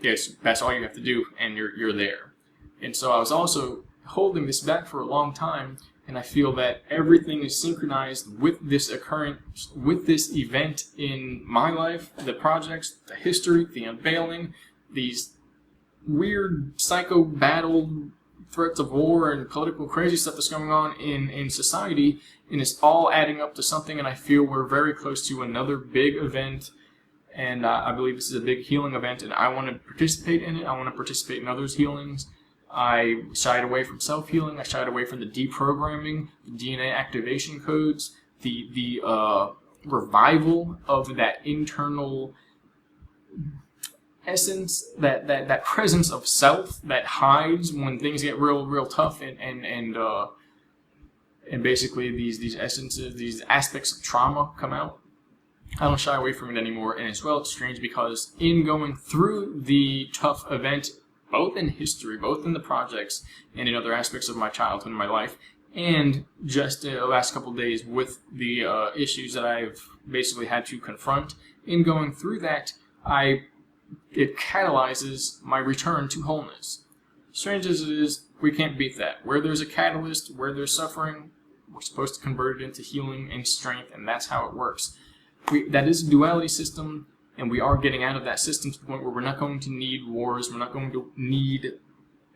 yes, that's all you have to do, and you're there. And so I was also holding this back for a long time, and I feel that everything is synchronized with this occurrence, with this event in my life, the projects, the history, the unveiling, these weird psycho battle threats of war and political crazy stuff that's going on in society, and it's all adding up to something, and I feel we're very close to another big event, and I believe this is a big healing event, and I want to participate in it. I want to participate in others' healings. I shied away from self-healing. I shied away from the deprogramming, the DNA activation codes, the revival of that internal essence, that presence of self that hides when things get real tough, and basically these essences, these aspects of trauma come out. I don't shy away from it anymore, and as well, it's strange because in going through the tough event, both in history, both in the projects, and in other aspects of my childhood and my life, and just the last couple of days with the issues that I've basically had to confront, in going through that, it catalyzes my return to wholeness. Strange as it is, we can't beat that. Where there's a catalyst, where there's suffering, we're supposed to convert it into healing and strength, and that's how it works. That is a duality system, and we are getting out of that system to the point where we're not going to need wars, we're not going to need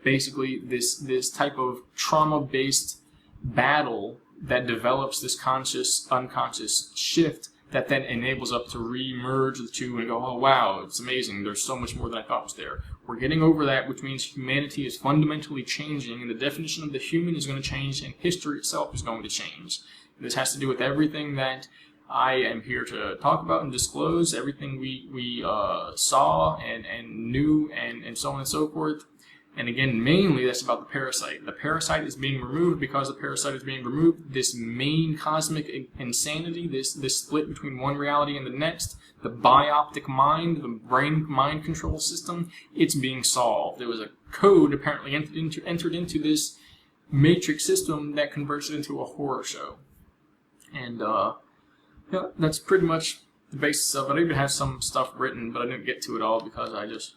basically this type of trauma-based battle that develops this conscious-unconscious shift that then enables us to re-merge the two and go, oh wow, it's amazing, there's so much more than I thought was there. We're getting over that, which means humanity is fundamentally changing, and the definition of the human is going to change, and history itself is going to change. This has to do with everything that I am here to talk about and disclose, everything we saw and knew, and so on and so forth. And again, mainly that's about the parasite. The parasite is being removed. Because the parasite is being removed, this main cosmic insanity, this split between one reality and the next, the bioptic mind, the brain-mind control system, it's being solved. There was a code apparently entered into this matrix system that converts it into a horror show. And yeah, that's pretty much the basis of it. I even have some stuff written, but I didn't get to it all because I guess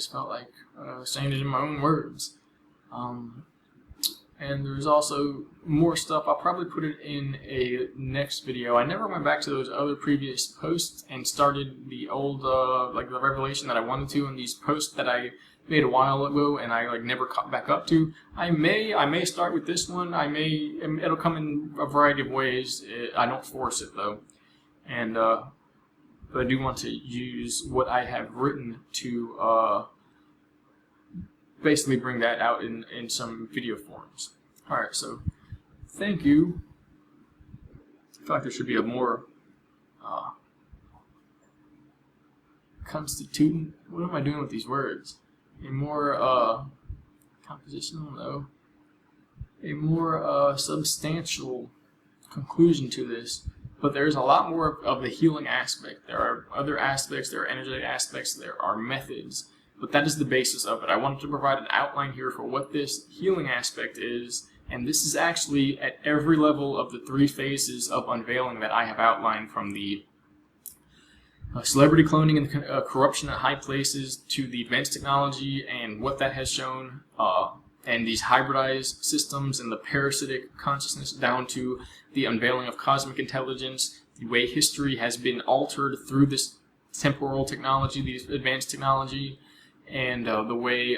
felt like saying it in my own words. And there's also more stuff. I'll probably put it in a next video. I never went back to those other previous posts and started the old, like the revelation that I wanted to, and these posts that I made a while ago and I never caught back up to. I may start with this one. It'll come in a variety of ways. I don't force it though. And but I do want to use what I have written to basically bring that out in some video forms. Alright, so thank you. I feel like there should be a more constituent, what am I doing with these words? A more compositional, no. A more substantial conclusion to this. But there's a lot more of the healing aspect. There are other aspects, there are energetic aspects, there are methods. But that is the basis of it. I wanted to provide an outline here for what this healing aspect is. And this is actually at every level of the 3 phases of unveiling that I have outlined, from the celebrity cloning and corruption at high places to the advanced technology and what that has shown, and these hybridized systems and the parasitic consciousness, down to the unveiling of cosmic intelligence, the way history has been altered through this temporal technology, this advanced technology, and the way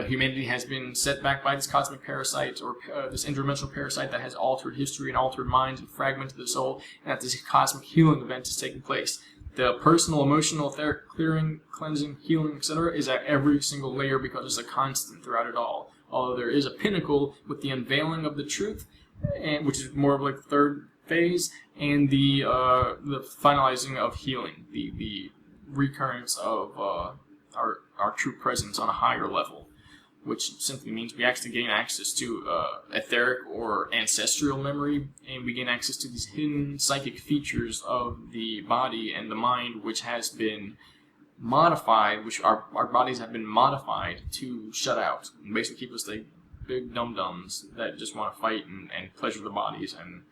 humanity has been set back by this cosmic parasite, or this interdimensional parasite that has altered history and altered minds and fragmented the soul, and that this cosmic healing event is taking place. The personal, emotional, etheric clearing, cleansing, healing, etc. is at every single layer because it's a constant throughout it all. Although there is a pinnacle with the unveiling of the truth, and which is more of like the 3rd phase, and the finalizing of healing, the recurrence of our true presence on a higher level, which simply means we actually gain access to etheric or ancestral memory, and we gain access to these hidden psychic features of the body and the mind, which has been modified, which our bodies have been modified to shut out, and basically keep us like big dum-dums that just want to fight and pleasure the bodies. And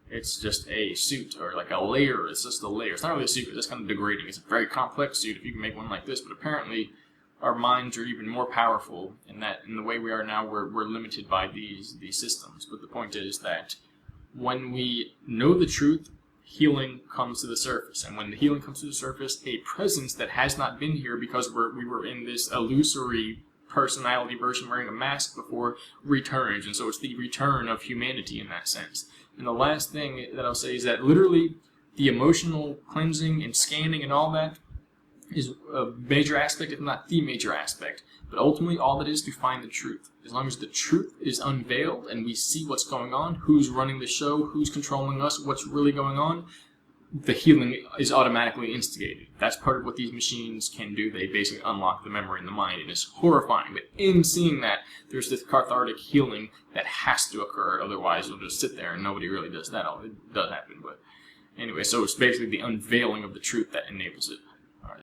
it's just a suit, or like a layer. It's just a layer. It's not really a suit, it's kind of degrading. It's a very complex suit if you can make one like this, but apparently our minds are even more powerful in that, in the way we are now, we're limited by these systems. But the point is that when we know the truth, healing comes to the surface. And when the healing comes to the surface, a presence that has not been here because we were in this illusory personality version wearing a mask before returns, and so it's the return of humanity in that sense. And the last thing that I'll say is that literally the emotional cleansing and scanning and all that is a major aspect, if not the major aspect. But ultimately, all it is to find the truth. As long as the truth is unveiled and we see what's going on, who's running the show, who's controlling us, what's really going on, the healing is automatically instigated. That's part of what these machines can do. They basically unlock the memory in the mind, and it's horrifying. But in seeing that, there's this cathartic healing that has to occur. Otherwise, you'll just sit there and nobody really does that. It does happen, but anyway, so it's basically the unveiling of the truth that enables it.